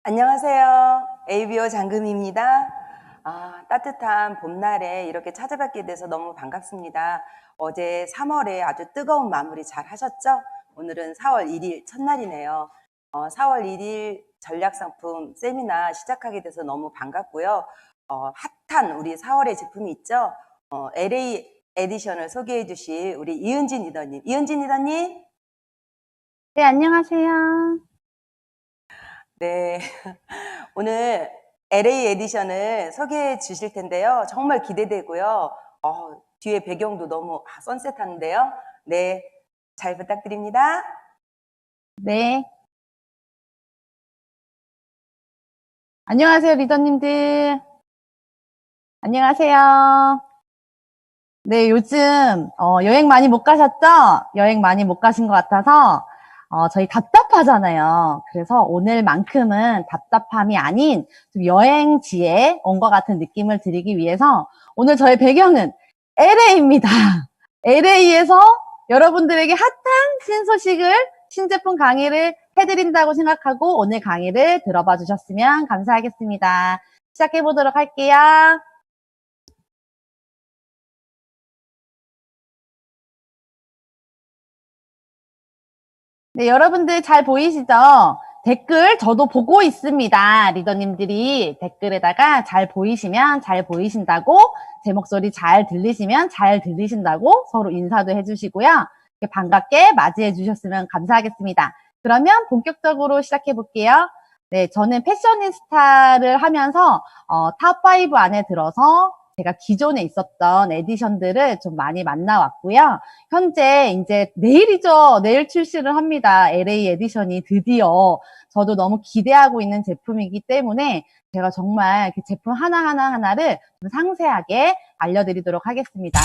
안녕하세요. ABO 장금입니다. 따뜻한 봄날에 이렇게 찾아뵙게 돼서 너무 반갑습니다. 어제 3월에 아주 뜨거운 마무리 잘 하셨죠? 오늘은 4월 1일 첫날이네요. 4월 1일 전략상품 세미나 시작하게 돼서 너무 반갑고요. 핫한 우리 4월의 제품이 있죠? LA 에디션을 소개해 주실 우리 이은진 리더님. 이은진 리더님? 네, 안녕하세요. 네. 오늘 LA 에디션을 소개해 주실 텐데요. 정말 기대되고요. 뒤에 배경도 너무 선셋한데요. 네, 잘 부탁드립니다. 네. 안녕하세요, 리더님들. 안녕하세요. 네, 요즘, 여행 많이 못 가셨죠? 여행 많이 못 가신 것 같아서, 저희 답답하잖아요. 그래서 오늘만큼은 답답함이 아닌 좀 여행지에 온 것 같은 느낌을 드리기 위해서 오늘 저의 배경은 LA입니다. LA에서 여러분들에게 핫한 신소식을, 신제품 강의를 해드린다고 생각하고 오늘 강의를 들어봐 주셨으면 감사하겠습니다. 시작해 보도록 할게요. 네, 여러분들 잘 보이시죠? 댓글 저도 보고 있습니다. 리더님들이 댓글에다가 잘 보이시면 잘 보이신다고, 제 목소리 잘 들리시면 잘 들리신다고 서로 인사도 해주시고요. 이렇게 반갑게 맞이해 주셨으면 감사하겠습니다. 그러면 본격적으로 시작해 볼게요. 네, 저는 패셔니스타를 하면서 탑5 안에 들어서 제가 기존에 있었던 에디션들을 좀 많이 만나왔고요. 현재 이제 내일이죠. 내일 출시를 합니다. LA 에디션이 드디어 저도 너무 기대하고 있는 제품이기 때문에 제가 정말 그 제품 하나를 좀 상세하게 알려드리도록 하겠습니다.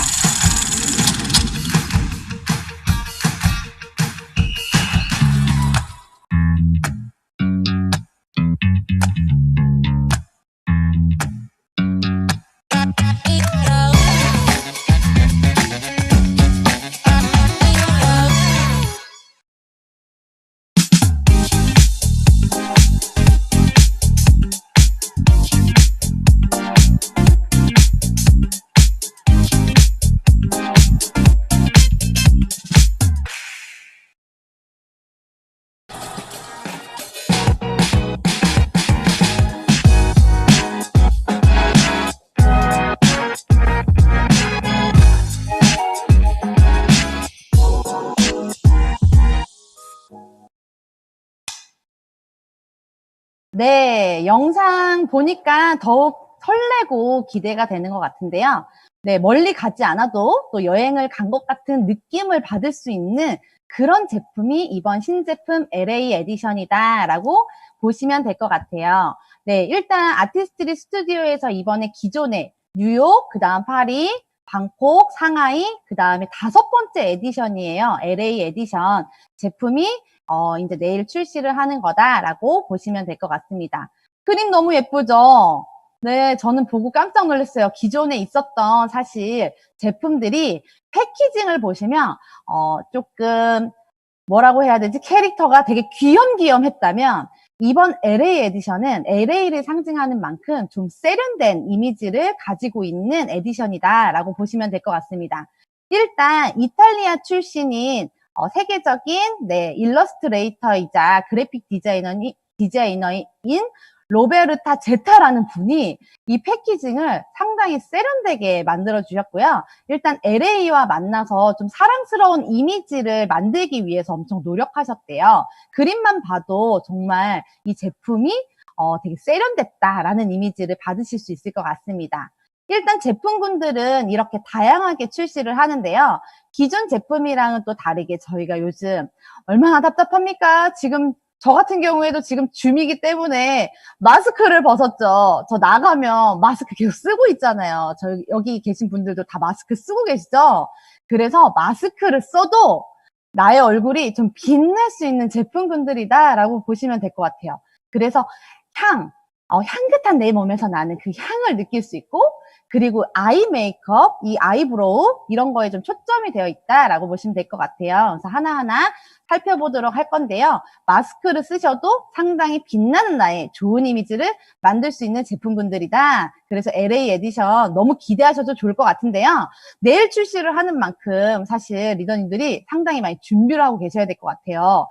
네, 영상 보니까 더욱 설레고 기대가 되는 것 같은데요. 네, 멀리 가지 않아도 또 여행을 간 것 같은 느낌을 받을 수 있는 그런 제품이 이번 신제품 LA 에디션이다 라고 보시면 될 것 같아요. 네, 일단 아티스트리 스튜디오에서 이번에 기존에 뉴욕, 그 다음 파리, 방콕, 상하이, 그 다음에 5번째 에디션이에요. LA 에디션 제품이 이제 내일 출시를 하는 거다라고 보시면 될 것 같습니다. 그림 너무 예쁘죠? 네, 저는 보고 깜짝 놀랐어요. 기존에 있었던 사실 제품들이 패키징을 보시면 조금 뭐라고 해야 되지? 캐릭터가 되게 귀염귀염했다면 이번 LA 에디션은 LA를 상징하는 만큼 좀 세련된 이미지를 가지고 있는 에디션이다라고 보시면 될 것 같습니다. 일단 이탈리아 출신인 세계적인 일러스트레이터이자 그래픽 디자이너인 로베르타 제타라는 분이 이 패키징을 상당히 세련되게 만들어 주셨고요. 일단 LA와 만나서 좀 사랑스러운 이미지를 만들기 위해서 엄청 노력하셨대요. 그림만 봐도 정말 이 제품이 되게 세련됐다라는 이미지를 받으실 수 있을 것 같습니다. 일단 제품군들은 이렇게 다양하게 출시를 하는데요. 기존 제품이랑은 또 다르게 저희가 요즘 얼마나 답답합니까? 지금 저 같은 경우에도 지금 줌이기 때문에 마스크를 벗었죠. 저 나가면 마스크 계속 쓰고 있잖아요. 여기 계신 분들도 다 마스크 쓰고 계시죠? 그래서 마스크를 써도 나의 얼굴이 좀 빛날 수 있는 제품군들이다라고 보시면 될 것 같아요. 그래서 향긋한 내 몸에서 나는 그 향을 느낄 수 있고 그리고 아이 메이크업, 이 아이브로우 이런 거에 좀 초점이 되어 있다라고 보시면 될 것 같아요. 그래서 하나하나 살펴보도록 할 건데요. 마스크를 쓰셔도 상당히 빛나는 나의 좋은 이미지를 만들 수 있는 제품군들이다. 그래서 LA 에디션 너무 기대하셔도 좋을 것 같은데요. 내일 출시를 하는 만큼 사실 리더님들이 상당히 많이 준비를 하고 계셔야 될 것 같아요.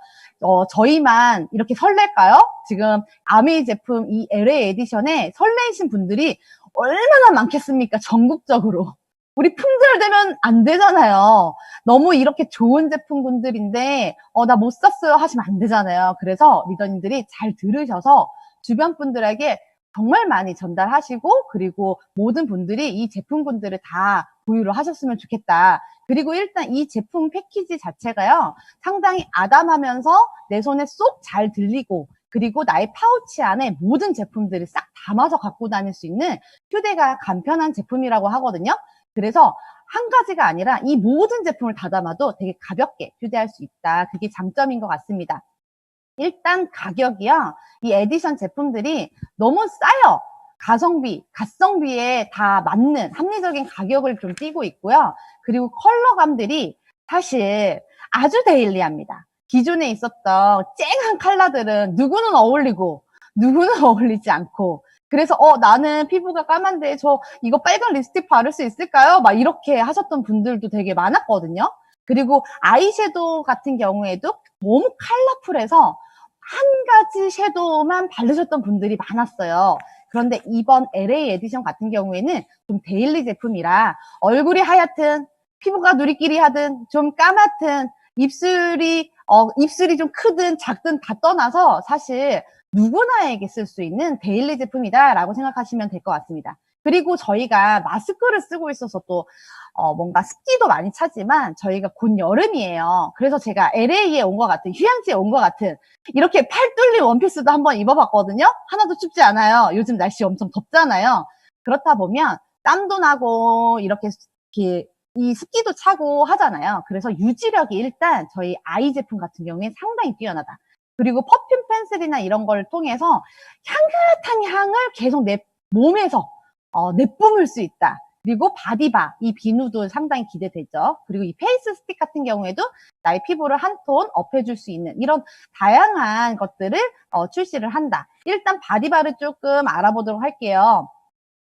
저희만 이렇게 설렐까요? 지금 아메이 제품 이 LA 에디션에 설레이신 분들이 얼마나 많겠습니까? 전국적으로. 우리 품절되면 안 되잖아요. 너무 이렇게 좋은 제품군들인데 나 못 샀어요 하시면 안 되잖아요. 그래서 리더님들이 잘 들으셔서 주변 분들에게 정말 많이 전달하시고 그리고 모든 분들이 이 제품군들을 다 보유를 하셨으면 좋겠다. 그리고 일단 이 제품 패키지 자체가요. 상당히 아담하면서 내 손에 쏙 잘 들리고 그리고 나의 파우치 안에 모든 제품들을 싹 담아서 갖고 다닐 수 있는 휴대가 간편한 제품이라고 하거든요. 그래서 한 가지가 아니라 이 모든 제품을 다 담아도 되게 가볍게 휴대할 수 있다. 그게 장점인 것 같습니다. 일단 가격이요. 이 에디션 제품들이 너무 싸요. 가성비에 다 맞는 합리적인 가격을 좀 띄고 있고요. 그리고 컬러감들이 사실 아주 데일리합니다. 기존에 있었던 쨍한 컬러들은 누구는 어울리고 누구는 어울리지 않고 그래서 나는 피부가 까만데 이거 빨간 립스틱 바를 수 있을까요? 막 이렇게 하셨던 분들도 되게 많았거든요. 그리고 아이섀도우 같은 경우에도 너무 컬러풀해서 한 가지 섀도우만 바르셨던 분들이 많았어요. 그런데 이번 LA 에디션 같은 경우에는 좀 데일리 제품이라 얼굴이 하얗든 피부가 누리끼리 하든 좀 까맣든 입술이 좀 크든 작든 다 떠나서 사실 누구나에게 쓸 수 있는 데일리 제품이다라고 생각하시면 될 것 같습니다. 그리고 저희가 마스크를 쓰고 있어서 또 뭔가 습기도 많이 차지만 저희가 곧 여름이에요. 그래서 제가 LA에 온 것 같은, 휴양지에 온 것 같은 이렇게 팔 뚫린 원피스도 한번 입어봤거든요. 하나도 춥지 않아요. 요즘 날씨 엄청 덥잖아요. 그렇다 보면 땀도 나고 이렇게 이 습기도 차고 하잖아요. 그래서 유지력이 일단 저희 아이 제품 같은 경우에 상당히 뛰어나다. 그리고 퍼퓸 펜슬이나 이런 걸 통해서 향긋한 향을 계속 내 몸에서 내뿜을 수 있다. 그리고 바디바, 이 비누도 상당히 기대되죠. 그리고 이 페이스 스틱 같은 경우에도 나의 피부를 한 톤 업해줄 수 있는 이런 다양한 것들을 출시를 한다. 일단 바디바를 조금 알아보도록 할게요.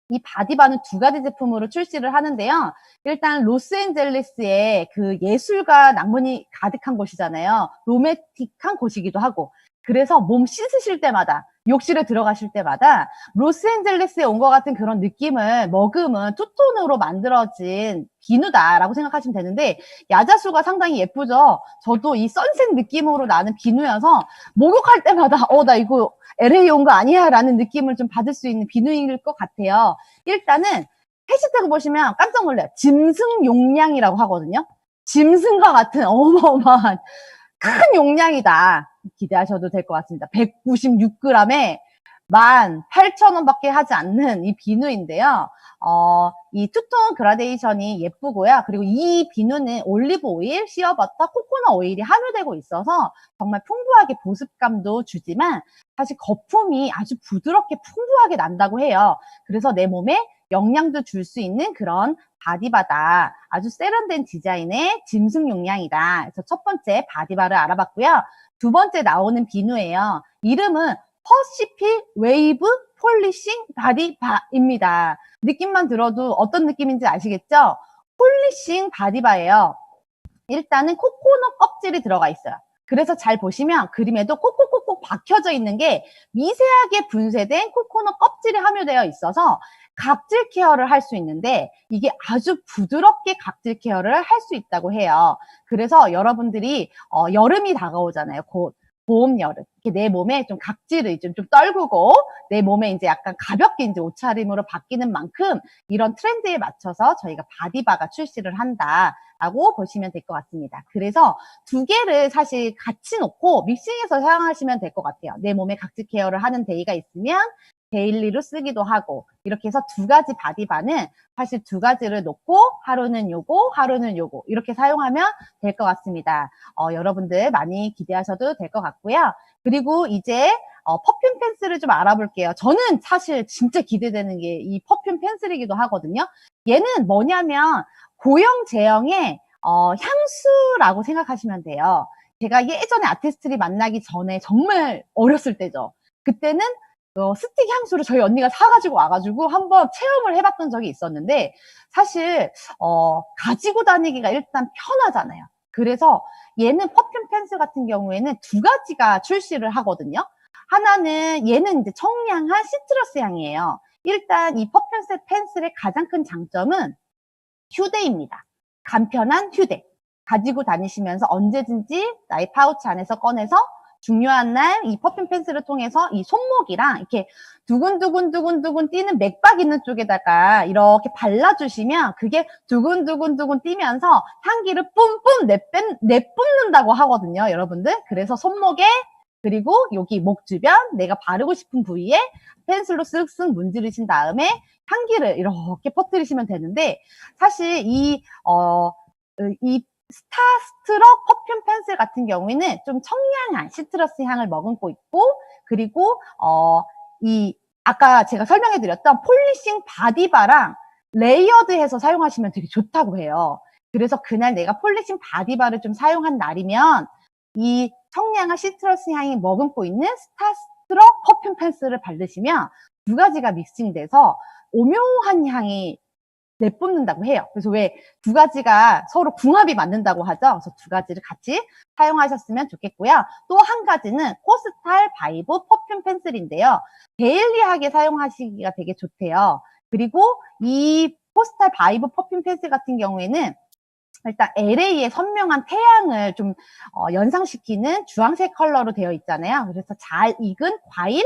이 바디바는 두 가지 제품으로 출시를 하는데요. 일단 로스앤젤레스의 그 예술과 낭만이 가득한 곳이잖아요. 로맨틱한 곳이기도 하고. 그래서 몸 씻으실 때마다, 욕실에 들어가실 때마다 로스앤젤레스에 온 것 같은 그런 느낌을 머금은 투톤으로 만들어진 비누다라고 생각하시면 되는데 야자수가 상당히 예쁘죠. 저도 이 선셋 느낌으로 나는 비누여서 목욕할 때마다 나 이거 LA 온 거 아니야? 라는 느낌을 좀 받을 수 있는 비누일 것 같아요. 일단은 해시태그 보시면 깜짝 놀라요. 짐승 용량이라고 하거든요. 짐승과 같은 어마어마한 큰 용량이다. 기대하셔도 될 것 같습니다. 196g에 18,000원밖에 하지 않는 이 비누인데요. 이 투톤 그라데이션이 예쁘고요. 그리고 이 비누는 올리브 오일, 시어버터, 코코넛 오일이 함유되고 있어서 정말 풍부하게 보습감도 주지만 사실 거품이 아주 부드럽게 풍부하게 난다고 해요. 그래서 내 몸에 영양도 줄 수 있는 그런 바디바다. 아주 세련된 디자인의 짐승 용량이다. 그래서 첫 번째 바디바를 알아봤고요. 두 번째 나오는 비누예요. 이름은 퍼시픽 웨이브 폴리싱 바디바입니다. 느낌만 들어도 어떤 느낌인지 아시겠죠? 폴리싱 바디바예요. 일단은 코코넛 껍질이 들어가 있어요. 그래서 잘 보시면 그림에도 콕콕콕콕 박혀져 있는 게 미세하게 분쇄된 코코넛 껍질이 함유되어 있어서 각질 케어를 할 수 있는데 이게 아주 부드럽게 각질 케어를 할 수 있다고 해요. 그래서 여러분들이 여름이 다가오잖아요. 곧 봄, 여름. 이렇게 내 몸에 좀 각질을 좀 떨구고 내 몸에 이제 약간 가볍게 이제 옷차림으로 바뀌는 만큼 이런 트렌드에 맞춰서 저희가 바디바가 출시를 한다라고 보시면 될 것 같습니다. 그래서 두 개를 사실 같이 놓고 믹싱해서 사용하시면 될 것 같아요. 내 몸에 각질 케어를 하는 데이가 있으면 데일리로 쓰기도 하고 이렇게 해서 두 가지 바디바는 사실 두 가지를 놓고 하루는 요거, 하루는 요거 이렇게 사용하면 될 것 같습니다. 여러분들 많이 기대하셔도 될 것 같고요. 그리고 이제 퍼퓸 펜슬을 좀 알아볼게요. 저는 사실 진짜 기대되는 게 이 퍼퓸 펜슬이기도 하거든요. 얘는 뭐냐면 고형 제형의 향수라고 생각하시면 돼요. 제가 예전에 아티스트를 만나기 전에 정말 어렸을 때죠. 그때는 스틱 향수를 저희 언니가 사가지고 와가지고 한번 체험을 해봤던 적이 있었는데, 사실 가지고 다니기가 일단 편하잖아요. 그래서 얘는 퍼퓸 펜슬 같은 경우에는 두 가지가 출시를 하거든요. 하나는 얘는 이제 청량한 시트러스 향이에요. 일단 이 퍼퓸 펜슬의 가장 큰 장점은 휴대입니다. 간편한 휴대. 가지고 다니시면서 언제든지 나의 파우치 안에서 꺼내서 중요한 날 이 퍼퓸 펜슬을 통해서 이 손목이랑 이렇게 두근두근두근두근 뛰는 맥박 있는 쪽에다가 이렇게 발라주시면 그게 두근두근두근 뛰면서 향기를 뿜뿜 내뿜는다고 하거든요, 여러분들. 그래서 손목에 그리고 여기 목 주변 내가 바르고 싶은 부위에 펜슬로 쓱쓱 문지르신 다음에 향기를 이렇게 퍼뜨리시면 되는데, 사실 이 스타스트럭 퍼퓸 펜슬 같은 경우에는 좀 청량한 시트러스 향을 머금고 있고, 그리고 아까 제가 설명해드렸던 폴리싱 바디바랑 레이어드해서 사용하시면 되게 좋다고 해요. 그래서 그날 내가 폴리싱 바디바를 좀 사용한 날이면 이 청량한 시트러스 향이 머금고 있는 스타스트럭 퍼퓸 펜슬을 바르시면 두 가지가 믹싱돼서 오묘한 향이 내뿜는다고 해요. 그래서 왜 두 가지가 서로 궁합이 맞는다고 하죠. 그래서 두 가지를 같이 사용하셨으면 좋겠고요. 또 한 가지는 코스탈 바이브 퍼퓸 펜슬인데요. 데일리하게 사용하시기가 되게 좋대요. 그리고 이 코스탈 바이브 퍼퓸 펜슬 같은 경우에는 일단 LA의 선명한 태양을 좀 연상시키는 주황색 컬러로 되어 있잖아요. 그래서 잘 익은 과일,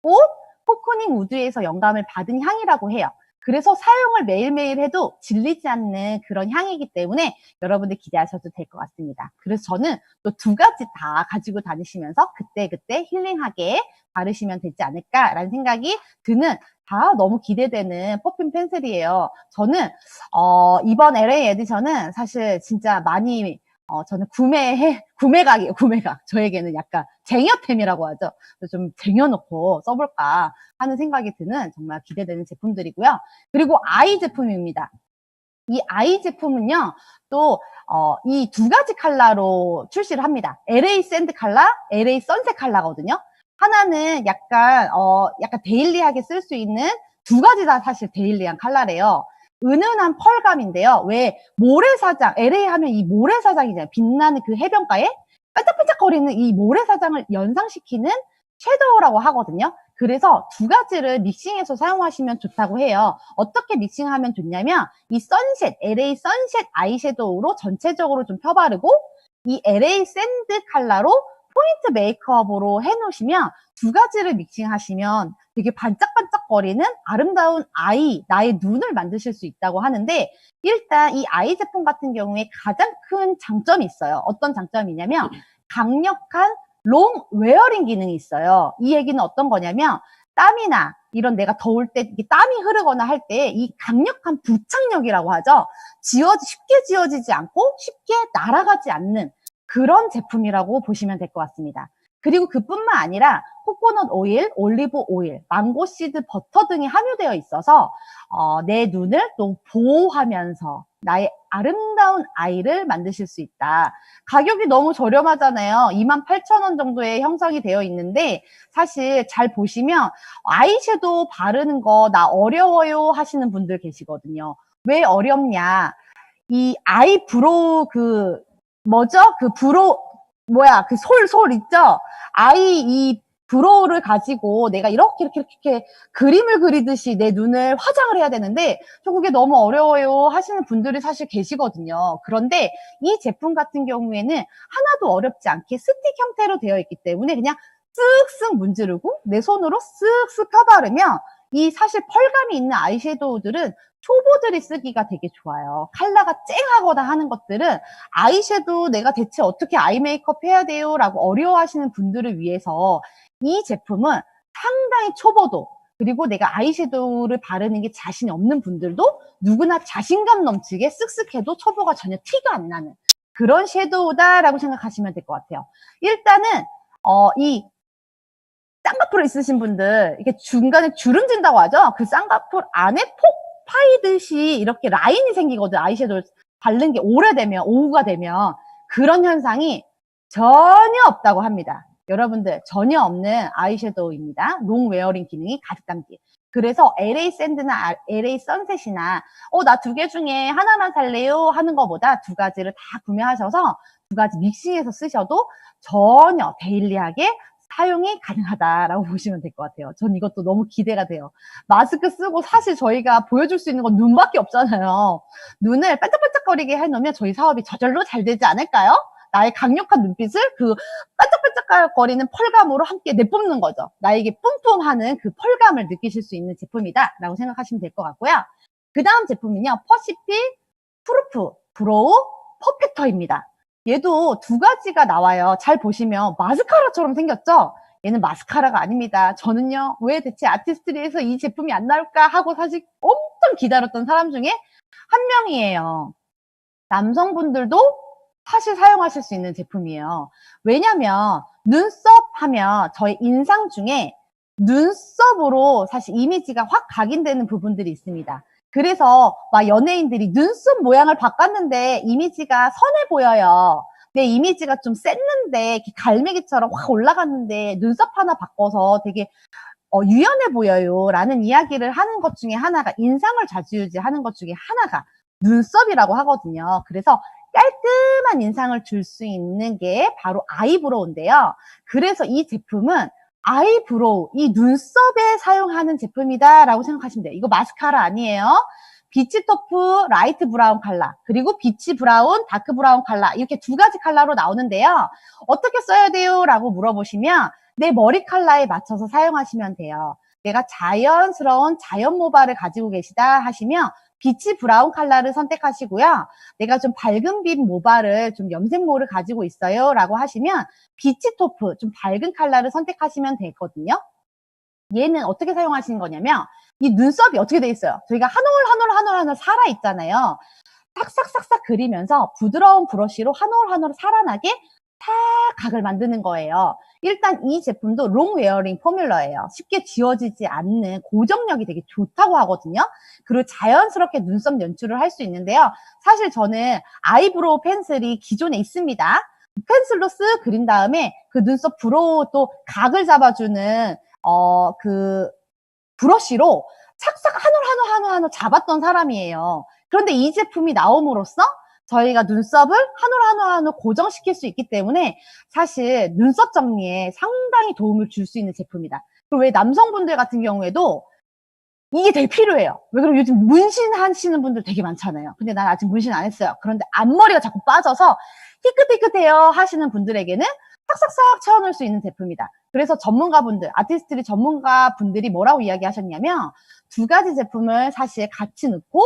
꽃, 코코닝 우드에서 영감을 받은 향이라고 해요. 그래서 사용을 매일매일 해도 질리지 않는 그런 향이기 때문에 여러분들 기대하셔도 될 것 같습니다. 그래서 저는 또 두 가지 다 가지고 다니시면서 그때그때 힐링하게 바르시면 되지 않을까라는 생각이 드는, 다 너무 기대되는 퍼퓸 펜슬이에요. 저는 이번 LA 에디션은 사실 진짜 많이 저는 구매각이에요, 구매각. 저에게는 약간 쟁여템이라고 하죠. 좀 쟁여놓고 써볼까 하는 생각이 드는 정말 기대되는 제품들이고요. 그리고 아이 제품입니다. 이 아이 제품은요, 또, 이 두 가지 컬러로 출시를 합니다. LA 샌드 컬러, LA 선셋 컬러거든요. 하나는 약간 데일리하게 쓸 수 있는, 두 가지 다 사실 데일리한 컬러래요. 은은한 펄감인데요. 왜 모래사장, LA 하면 이 모래사장이잖아요. 빛나는 그 해변가에 반짝반짝거리는 이 모래사장을 연상시키는 섀도우라고 하거든요. 그래서 두 가지를 믹싱해서 사용하시면 좋다고 해요. 어떻게 믹싱하면 좋냐면 이 선셋, LA 선셋 아이섀도우로 전체적으로 좀 펴바르고 이 LA 샌드 컬러로 포인트 메이크업으로 해놓으시면 두 가지를 믹싱하시면 되게 반짝반짝거리는 아름다운 아이, 나의 눈을 만드실 수 있다고 하는데, 일단 이 아이 제품 같은 경우에 가장 큰 장점이 있어요. 어떤 장점이냐면 강력한 롱 웨어링 기능이 있어요. 이 얘기는 어떤 거냐면 땀이나 이런 내가 더울 때 땀이 흐르거나 할 때 이 강력한 부착력이라고 하죠. 쉽게 지워지지 않고 쉽게 날아가지 않는 그런 제품이라고 보시면 될 것 같습니다. 그리고 그뿐만 아니라 코코넛 오일, 올리브 오일, 망고 시드 버터 등이 함유되어 있어서 내 눈을 또 보호하면서 나의 아름다운 아이를 만드실 수 있다. 가격이 너무 저렴하잖아요. 28,000원 정도에 형성이 되어 있는데, 사실 잘 보시면 아이섀도우 바르는 거 나 어려워요 하시는 분들 계시거든요. 왜 어렵냐? 이 아이브로우 솔 있죠? 이 브로우를 가지고 내가 이렇게 그림을 그리듯이 내 눈을 화장을 해야 되는데, 그게 너무 어려워요 하시는 분들이 사실 계시거든요. 그런데 이 제품 같은 경우에는 하나도 어렵지 않게 스틱 형태로 되어 있기 때문에 그냥 쓱쓱 문지르고 내 손으로 쓱쓱 펴바르면 이 사실 펄감이 있는 아이섀도우들은 초보들이 쓰기가 되게 좋아요. 컬러가 쨍하거나 하는 것들은 아이섀도우 내가 대체 어떻게 아이 메이크업 해야 돼요? 라고 어려워하시는 분들을 위해서 이 제품은 상당히 초보도, 그리고 내가 아이섀도우를 바르는 게 자신이 없는 분들도 누구나 자신감 넘치게 쓱쓱 해도 초보가 전혀 티가 안 나는 그런 섀도우다라고 생각하시면 될 것 같아요. 일단은 이 쌍꺼풀 있으신 분들, 이렇게 중간에 주름진다고 하죠? 그 쌍꺼풀 안에 폭 파이듯이 이렇게 라인이 생기거든. 아이섀도우 바른 게 오래되면, 오후가 되면. 그런 현상이 전혀 없다고 합니다. 여러분들, 전혀 없는 아이섀도우입니다. 롱 웨어링 기능이 가득 담기. 그래서 LA 샌드나 LA 선셋이나, 나 두 개 중에 하나만 살래요? 하는 것보다 두 가지를 다 구매하셔서 두 가지 믹싱해서 쓰셔도 전혀 데일리하게 사용이 가능하다라고 보시면 될 것 같아요. 전 이것도 너무 기대가 돼요. 마스크 쓰고 사실 저희가 보여줄 수 있는 건 눈밖에 없잖아요. 눈을 반짝반짝거리게 해놓으면 저희 사업이 저절로 잘 되지 않을까요? 나의 강력한 눈빛을 그 반짝반짝거리는 펄감으로 함께 내뿜는 거죠. 나에게 뿜뿜하는 그 펄감을 느끼실 수 있는 제품이다 라고 생각하시면 될 것 같고요. 그 다음 제품은요, 퍼시픽 프루프 브로우 퍼펙터입니다. 얘도 두 가지가 나와요. 잘 보시면 마스카라처럼 생겼죠? 얘는 마스카라가 아닙니다. 저는요, 왜 대체 아티스트리에서 이 제품이 안 나올까 하고 사실 엄청 기다렸던 사람 중에 한 명이에요. 남성분들도 사실 사용하실 수 있는 제품이에요. 왜냐면 눈썹 하면 저희 인상 중에 눈썹으로 사실 이미지가 확 각인되는 부분들이 있습니다. 그래서 막 연예인들이 눈썹 모양을 바꿨는데 이미지가 선해 보여요. 내 이미지가 좀 셌는데 갈매기처럼 확 올라갔는데 눈썹 하나 바꿔서 되게 유연해 보여요 라는 이야기를 하는 것 중에 하나가, 인상을 좌지우지하는 것 중에 하나가 눈썹이라고 하거든요. 그래서 깔끔한 인상을 줄 수 있는 게 바로 아이브로우인데요. 그래서 이 제품은 아이브로우, 이 눈썹에 사용하는 제품이다 라고 생각하시면 돼요. 이거 마스카라 아니에요. 비치 토프 라이트 브라운 컬러, 그리고 비치 브라운 다크 브라운 컬러, 이렇게 두 가지 컬러로 나오는데요. 어떻게 써야 돼요? 라고 물어보시면 내 머리 컬러에 맞춰서 사용하시면 돼요. 내가 자연스러운 자연 모발을 가지고 계시다 하시면 비치 브라운 컬러를 선택하시고요. 내가 좀 밝은 빛 모발을, 좀 염색모를 가지고 있어요 라고 하시면 비치 토프, 좀 밝은 컬러를 선택하시면 되거든요. 얘는 어떻게 사용하시는 거냐면, 이 눈썹이 어떻게 돼 있어요? 저희가 한 올 한 올 한 올 살아 있잖아요. 싹싹싹싹 그리면서 부드러운 브러쉬로 한 올 한 올 살아나게 탁 각을 만드는 거예요. 일단 이 제품도 롱 웨어링 포뮬러예요. 쉽게 지워지지 않는 고정력이 되게 좋다고 하거든요. 그리고 자연스럽게 눈썹 연출을 할 수 있는데요. 사실 저는 아이브로우 펜슬이 기존에 있습니다. 펜슬로 쓱 그린 다음에 그 눈썹 브로우 또 각을 잡아주는 그 브러쉬로 착착 한 올 잡았던 사람이에요. 그런데 이 제품이 나옴으로써 저희가 눈썹을 한 올 고정시킬 수 있기 때문에 사실 눈썹 정리에 상당히 도움을 줄 수 있는 제품이다. 그리고 왜 남성분들 같은 경우에도 이게 되게 필요해요. 왜 그러면 요즘 문신하시는 분들 되게 많잖아요. 근데 난 아직 문신 안 했어요. 그런데 앞머리가 자꾸 빠져서 희끗희끗해요 하시는 분들에게는 싹싹싹 채워놓을 수 있는 제품이다. 그래서 전문가분들, 아티스트리 전문가분들이 뭐라고 이야기하셨냐면 두 가지 제품을 사실 같이 넣고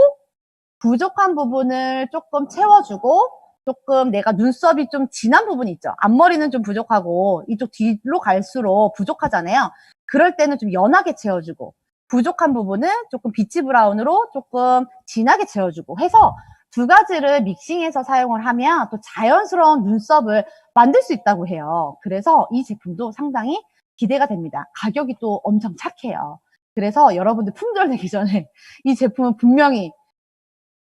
부족한 부분을 조금 채워주고, 조금 내가 눈썹이 좀 진한 부분이 있죠. 앞머리는 좀 부족하고 이쪽 뒤로 갈수록 부족하잖아요. 그럴 때는 좀 연하게 채워주고, 부족한 부분은 조금 비치 브라운으로 조금 진하게 채워주고 해서 두 가지를 믹싱해서 사용을 하면 또 자연스러운 눈썹을 만들 수 있다고 해요. 그래서 이 제품도 상당히 기대가 됩니다. 가격이 또 엄청 착해요. 그래서 여러분들 품절 되기 전에 이 제품은 분명히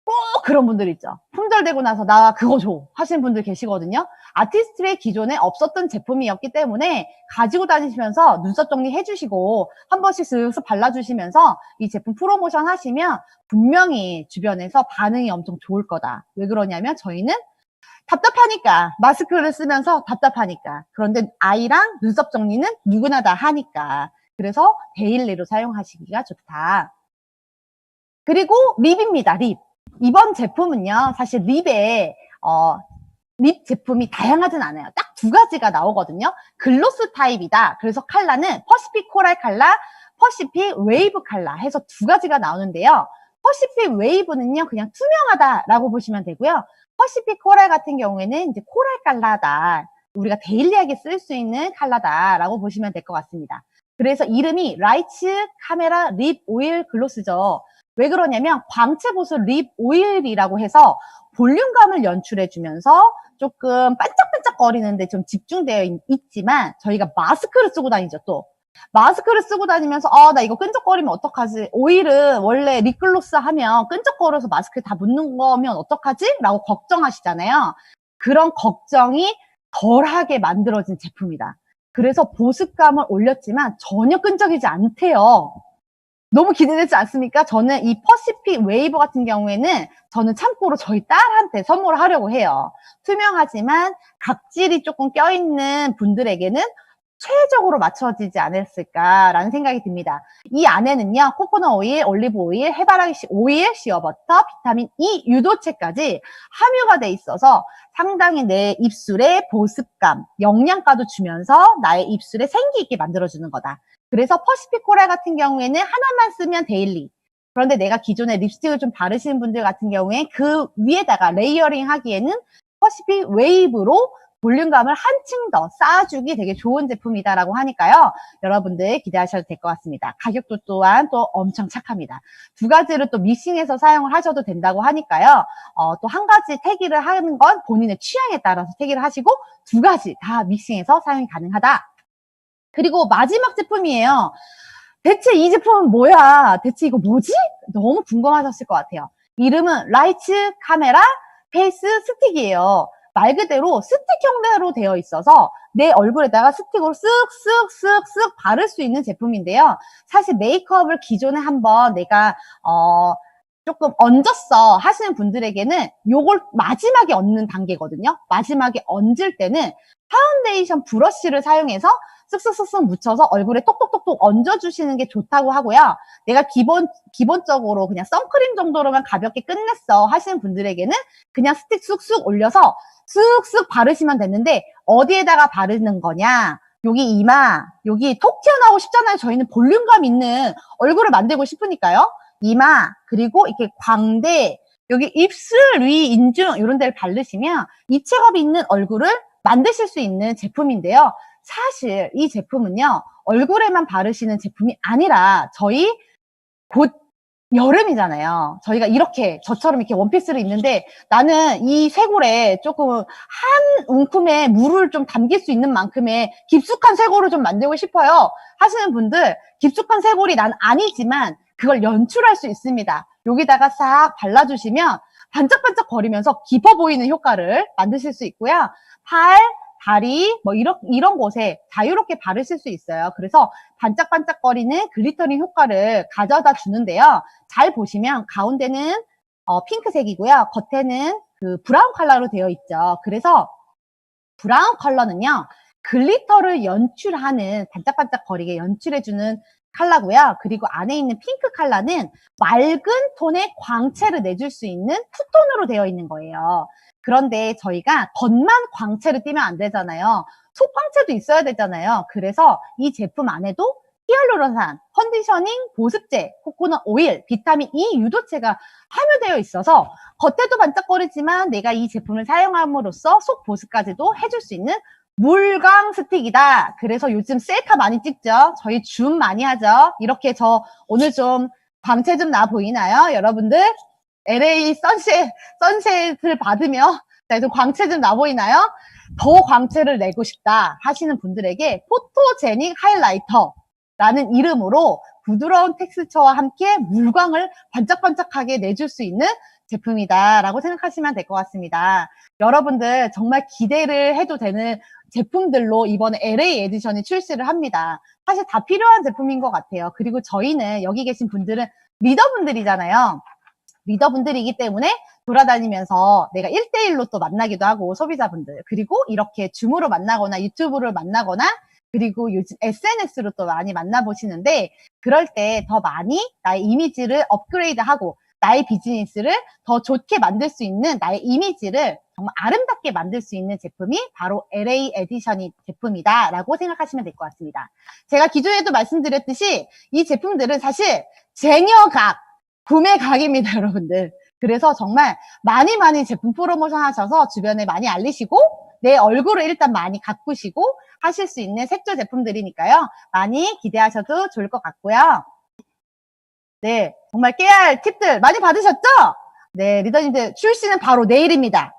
꼭 그런 분들 있죠. 품절되고 나서 나 그거 줘 하시는 분들 계시거든요. 아티스트의 기존에 없었던 제품이었기 때문에 가지고 다니시면서 눈썹 정리 해주시고 한 번씩 슥슥 발라주시면서 이 제품 프로모션 하시면 분명히 주변에서 반응이 엄청 좋을 거다. 왜 그러냐면 저희는 답답하니까, 마스크를 쓰면서 답답하니까. 그런데 아이랑 눈썹 정리는 누구나 다 하니까. 그래서 데일리로 사용하시기가 좋다. 그리고 립입니다. 립. 이번 제품은요, 사실 립에 립 제품이 다양하진 않아요. 딱 두 가지가 나오거든요. 글로스 타입이다. 그래서 컬러는 퍼시픽 코랄 컬러, 퍼시픽 웨이브 컬러 해서 두 가지가 나오는데요. 퍼시픽 웨이브는요, 그냥 투명하다라고 보시면 되고요. 퍼시픽 코랄 같은 경우에는 이제 코랄 컬러다. 우리가 데일리하게 쓸 수 있는 컬러다라고 보시면 될 것 같습니다. 그래서 이름이 라이츠 카메라 립 오일 글로스죠. 왜 그러냐면 광채 보습 립 오일이라고 해서 볼륨감을 연출해주면서 조금 반짝반짝거리는데 좀 집중되어 있지만 저희가 마스크를 쓰고 다니죠 또. 마스크를 쓰고 다니면서 나 이거 끈적거리면 어떡하지? 오일은 원래 립글로스 하면 끈적거려서 마스크에 다 묻는 거면 어떡하지? 라고 걱정하시잖아요. 그런 걱정이 덜하게 만들어진 제품이다. 그래서 보습감을 올렸지만 전혀 끈적이지 않대요. 너무 기대되지 않습니까? 저는 이 퍼시픽 웨이브 같은 경우에는 저는 참고로 저희 딸한테 선물을 하려고 해요. 투명하지만 각질이 조금 껴있는 분들에게는 최적으로 맞춰지지 않았을까라는 생각이 듭니다. 이 안에는요, 코코넛 오일, 올리브 오일, 해바라기 오일, 시어버터, 비타민 E, 유도체까지 함유가 돼 있어서 상당히 내 입술에 보습감, 영양가도 주면서 나의 입술에 생기 있게 만들어주는 거다. 그래서 퍼시픽 코랄 같은 경우에는 하나만 쓰면 데일리. 그런데 내가 기존에 립스틱을 좀 바르시는 분들 같은 경우에 그 위에다가 레이어링 하기에는 퍼시픽 웨이브로 볼륨감을 한층 더 쌓아주기 되게 좋은 제품이다라고 하니까요. 여러분들 기대하셔도 될 것 같습니다. 가격도 또한 또 엄청 착합니다. 두 가지를 또 믹싱해서 사용을 하셔도 된다고 하니까요. 또 한 가지 택일을 하는 건 본인의 취향에 따라서 택일을 하시고 두 가지 다 믹싱해서 사용이 가능하다. 그리고 마지막 제품이에요. 대체 이 제품은 뭐야? 대체 이거 뭐지? 너무 궁금하셨을 것 같아요. 이름은 라이츠 카메라 페이스 스틱이에요. 말 그대로 스틱 형태로 되어 있어서 내 얼굴에다가 스틱으로 쓱쓱쓱쓱 바를 수 있는 제품인데요. 사실 메이크업을 기존에 한번 내가 조금 얹었어 하시는 분들에게는 요걸 마지막에 얹는 단계거든요. 마지막에 얹을 때는 파운데이션 브러쉬를 사용해서 쓱쓱쓱쓱 묻혀서 얼굴에 톡톡톡톡 얹어주시는 게 좋다고 하고요. 내가 기본적으로 그냥 선크림 정도로만 가볍게 끝냈어 하시는 분들에게는 그냥 스틱 쑥쑥 올려서 쓱쓱 바르시면 되는데 어디에다가 바르는 거냐? 여기 이마, 여기 톡 튀어나오고 싶잖아요. 저희는 볼륨감 있는 얼굴을 만들고 싶으니까요. 이마, 그리고 이렇게 광대, 여기 입술 위, 인중 이런 데를 바르시면 입체감이 있는 얼굴을 만드실 수 있는 제품인데요. 사실 이 제품은요, 얼굴에만 바르시는 제품이 아니라 저희 곧 여름이잖아요. 저희가 이렇게 저처럼 이렇게 원피스를 입는데 나는 이 쇄골에 조금 한 움큼의 물을 좀 담길 수 있는 만큼의 깊숙한 쇄골을 좀 만들고 싶어요 하시는 분들, 깊숙한 쇄골이 난 아니지만 그걸 연출할 수 있습니다. 여기다가 싹 발라주시면 반짝반짝 거리면서 깊어 보이는 효과를 만드실 수 있고요. 팔, 다리 뭐 이런 곳에 자유롭게 바르실 수 있어요. 그래서 반짝반짝거리는 글리터링 효과를 가져다 주는데요. 잘 보시면 가운데는 핑크색이고요. 겉에는 그 브라운 컬러로 되어 있죠. 그래서 브라운 컬러는요. 글리터를 연출하는 반짝반짝거리게 연출해주는 컬러고요. 그리고 안에 있는 핑크 컬러는 맑은 톤의 광채를 내줄 수 있는 투톤으로 되어 있는 거예요. 그런데 저희가 겉만 광채를 띠면 안 되잖아요. 속광채도 있어야 되잖아요. 그래서 이 제품 안에도 히알루론산, 컨디셔닝, 보습제, 코코넛 오일, 비타민 E 유도체가 함유되어 있어서 겉에도 반짝거리지만 내가 이 제품을 사용함으로써 속 보습까지도 해줄 수 있는 물광 스틱이다. 그래서 요즘 셀카 많이 찍죠. 저희 줌 많이 하죠. 이렇게 저 오늘 좀 광채 좀 나 보이나요? 여러분들 LA 선셋을 받으며 좀 광채 좀 나 보이나요? 더 광채를 내고 싶다 하시는 분들에게 포토제닉 하이라이터라는 이름으로 부드러운 텍스처와 함께 물광을 반짝반짝하게 내줄 수 있는 제품이다 라고 생각하시면 될 것 같습니다. 여러분들 정말 기대를 해도 되는 제품들로 이번에 LA 에디션이 출시를 합니다. 사실 다 필요한 제품인 것 같아요. 그리고 저희는 여기 계신 분들은 리더분들이잖아요. 리더분들이기 때문에 돌아다니면서 내가 1대1로 또 만나기도 하고 소비자분들, 그리고 이렇게 줌으로 만나거나 유튜브를 만나거나 그리고 요즘 SNS로 또 많이 만나보시는데 그럴 때 더 많이 나의 이미지를 업그레이드하고 나의 비즈니스를 더 좋게 만들 수 있는 나의 이미지를 정말 아름답게 만들 수 있는 제품이 바로 LA 에디션이 제품이다 라고 생각하시면 될 것 같습니다. 제가 기존에도 말씀드렸듯이 이 제품들은 사실 쟁여각, 구매각입니다 여러분들. 그래서 정말 많이 제품 프로모션 하셔서 주변에 많이 알리시고 내 얼굴을 일단 많이 가꾸시고 하실 수 있는 색조 제품들이니까요. 많이 기대하셔도 좋을 것 같고요. 네, 정말 깨알 팁들 많이 받으셨죠? 네, 리더님들 출시는 바로 내일입니다.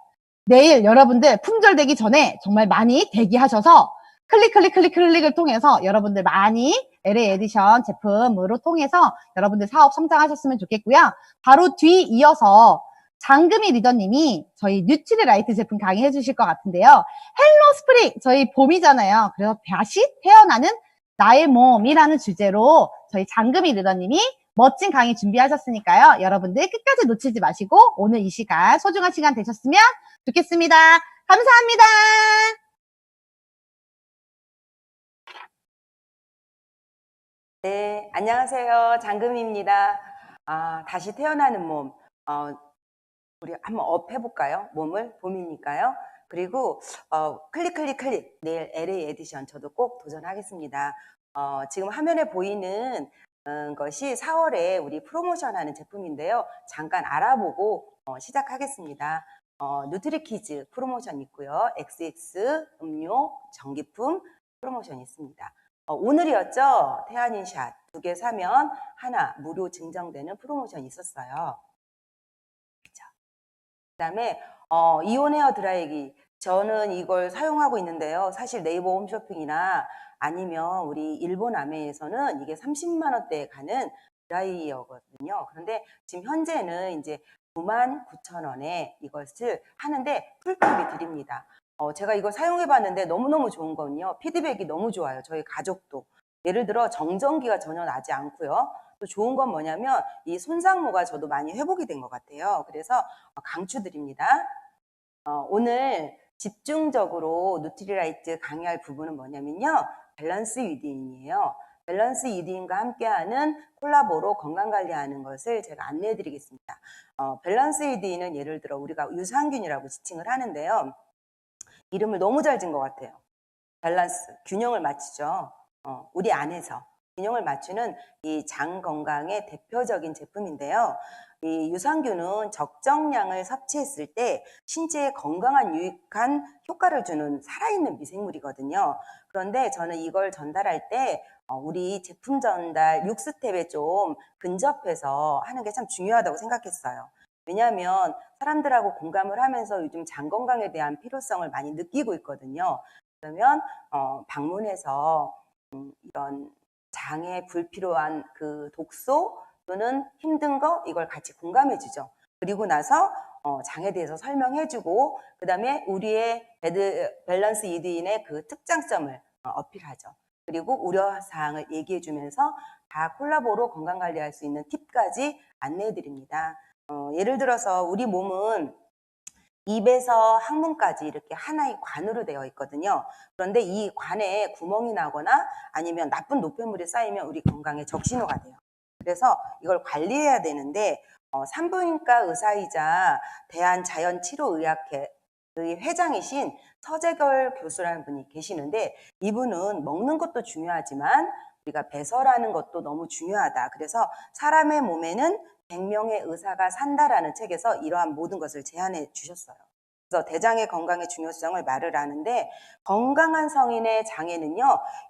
내일 여러분들 품절되기 전에 정말 많이 대기하셔서 클릭을 통해서 여러분들 많이 LA 에디션 제품으로 통해서 여러분들 사업 성장하셨으면 좋겠고요. 바로 뒤 이어서 장금희 리더님이 저희 뉴트리라이트 제품 강의해 주실 것 같은데요. 헬로 스프링, 저희 봄이잖아요. 그래서 다시 태어나는 나의 몸이라는 주제로 저희 장금희 리더님이 멋진 강의 준비하셨으니까요. 여러분들 끝까지 놓치지 마시고 오늘 이 시간 소중한 시간 되셨으면 좋겠습니다. 감사합니다. 네, 안녕하세요. 장금희입니다. 다시 태어나는 몸. 우리 한번 업 해볼까요? 몸을 봄이니까요. 그리고 클릭 내일 LA 에디션 저도 꼭 도전하겠습니다. 지금 화면에 보이는 것이 4월에 우리 프로모션하는 제품인데요. 잠깐 알아보고 시작하겠습니다. 누트리키즈 프로모션 있고요. XX 음료 전기품 프로모션 있습니다. 오늘이었죠? 태아닌샷 2개 사면 하나 무료 증정되는 프로모션 있었어요. 그다음에 이온 헤어 드라이기 저는 이걸 사용하고 있는데요. 사실 네이버 홈쇼핑이나 아니면 우리 일본 아메에서는 이게 30만 원대에 가는 드라이어거든요. 그런데 지금 현재는 이제 99,000원에 이것을 하는데 풀값이 드립니다. 제가 이거 사용해 봤는데 너무너무 좋은 거는요. 피드백이 너무 좋아요. 저희 가족도. 예를 들어 정전기가 전혀 나지 않고요. 또 좋은 건 뭐냐면 이 손상모가 저도 많이 회복이 된 것 같아요. 그래서 강추드립니다. 오늘 집중적으로 누트리라이트 강의할 부분은 뭐냐면요. 밸런스 유디인이에요. 밸런스 유디인과 함께하는 콜라보로 건강관리하는 것을 제가 안내해 드리겠습니다. 밸런스 유디인은 예를 들어 우리가 유산균이라고 지칭을 하는데요. 이름을 너무 잘 지은 것 같아요. 밸런스, 균형을 맞추죠. 우리 안에서 균형을 맞추는 이 장 건강의 대표적인 제품인데요. 이 유산균은 적정량을 섭취했을 때 신체에 건강한 유익한 효과를 주는 살아있는 미생물이거든요. 그런데 저는 이걸 전달할 때 우리 제품 전달 6스텝에 좀 근접해서 하는 게 참 중요하다고 생각했어요. 왜냐하면 사람들하고 공감을 하면서 요즘 장 건강에 대한 필요성을 많이 느끼고 있거든요. 그러면 방문해서 이런 장에 불필요한 그 독소 또는 힘든 거 이걸 같이 공감해 주죠. 그리고 나서 장에 대해서 설명해 주고 그 다음에 우리의 밸런스 이드인의 그 특장점을 어필하죠. 그리고 우려사항을 얘기해 주면서 다 콜라보로 건강관리할 수 있는 팁까지 안내해 드립니다. 예를 들어서 우리 몸은 입에서 항문까지 이렇게 하나의 관으로 되어 있거든요. 그런데 이 관에 구멍이 나거나 아니면 나쁜 노폐물이 쌓이면 우리 건강에 적신호가 돼요. 그래서 이걸 관리해야 되는데 산부인과 의사이자 대한자연치료의학회 회장이신 서재결 교수라는 분이 계시는데 이분은 먹는 것도 중요하지만 우리가 배설하는 것도 너무 중요하다. 그래서 사람의 몸에는 100명의 의사가 산다라는 책에서 이러한 모든 것을 제안해 주셨어요. 그래서 대장의 건강의 중요성을 말을 하는데 건강한 성인의 장에는요.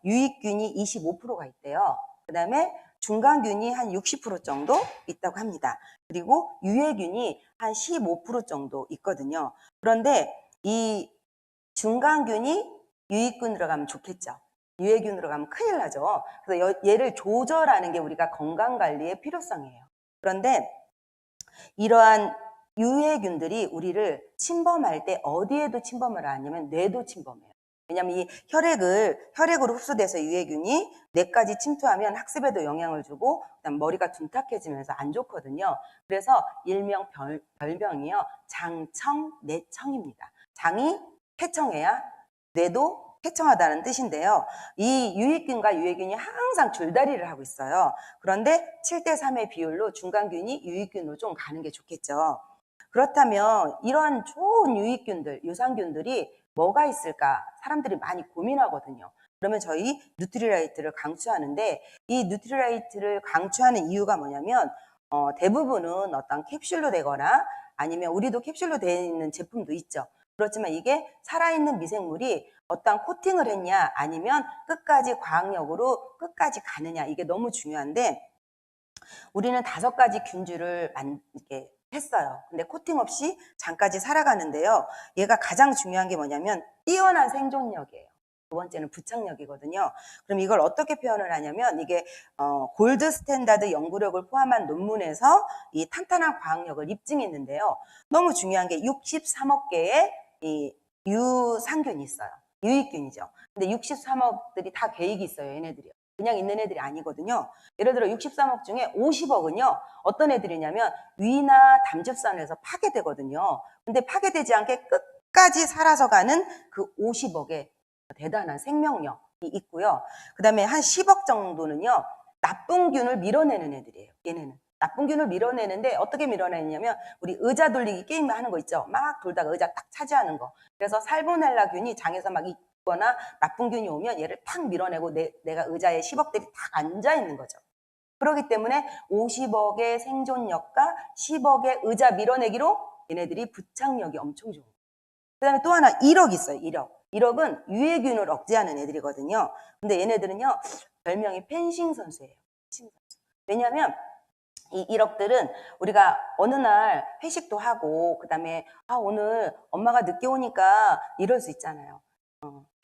유익균이 25%가 있대요. 그 다음에 중간균이 한 60% 정도 있다고 합니다. 그리고 유해균이 한 15% 정도 있거든요. 그런데 이 중간균이 유익균으로 가면 좋겠죠. 유해균으로 가면 큰일 나죠. 그래서 얘를 조절하는 게 우리가 건강관리의 필요성이에요. 그런데 이러한 유해균들이 우리를 침범할 때 어디에도 침범을 하냐면 뇌도 침범해요. 왜냐하면 이 혈액으로 흡수돼서 유해균이 뇌까지 침투하면 학습에도 영향을 주고 그다음 머리가 둔탁해지면서 안 좋거든요. 그래서 일명 별명이요. 장청, 뇌청입니다. 장이 쾌청해야 뇌도 쾌청하다는 뜻인데요. 이 유익균과 유해균이 항상 줄다리를 하고 있어요. 그런데 7대3의 비율로 중간균이 유익균으로 좀 가는 게 좋겠죠. 그렇다면 이런 좋은 유익균들, 유산균들이 뭐가 있을까? 사람들이 많이 고민하거든요. 그러면 저희 누트리라이트를 강추하는데 이 누트리라이트를 강추하는 이유가 뭐냐면 대부분은 어떤 캡슐로 되거나 아니면 우리도 캡슐로 되어 있는 제품도 있죠. 그렇지만 이게 살아있는 미생물이 어떤 코팅을 했냐 아니면 끝까지 과학력으로 끝까지 가느냐 이게 너무 중요한데 우리는 5가지 균주를 이렇게 했어요. 근데 코팅 없이 장까지 살아가는데요. 얘가 가장 중요한 게 뭐냐면 뛰어난 생존력이에요. 두 번째는 부착력이거든요. 그럼 이걸 어떻게 표현을 하냐면 이게 골드 스탠다드 연구력을 포함한 논문에서 이 탄탄한 과학력을 입증했는데요. 너무 중요한 게 63억 개의 이 유산균이 있어요. 유익균이죠. 근데 63억들이 다 계획이 있어요. 얘네들이요. 그냥 있는 애들이 아니거든요. 예를 들어 63억 중에 50억은요. 어떤 애들이냐면 위나 담즙산에서 파괴되거든요. 근데 파괴되지 않게 끝까지 살아서 가는 그 50억의 대단한 생명력이 있고요. 그 다음에 한 10억 정도는요. 나쁜 균을 밀어내는 애들이에요. 얘네는. 나쁜 균을 밀어내는데 어떻게 밀어내냐면 우리 의자 돌리기 게임 하는 거 있죠. 막 돌다가 의자 딱 차지하는 거. 그래서 살모넬라 균이 장에서 막 있거나 나쁜 균이 오면 얘를 탁 밀어내고 내가 의자에 10억들이 탁 앉아 있는 거죠. 그렇기 때문에 50억의 생존력과 10억의 의자 밀어내기로 얘네들이 부착력이 엄청 좋은 거예요. 그 다음에 또 하나 1억 있어요. 1억. 1억은 유해균을 억제하는 애들이거든요. 근데 얘네들은요. 별명이 펜싱 선수예요. 펜싱 선수. 왜냐하면 이 1억들은 우리가 어느 날 회식도 하고 그 다음에 오늘 엄마가 늦게 오니까 이럴 수 있잖아요.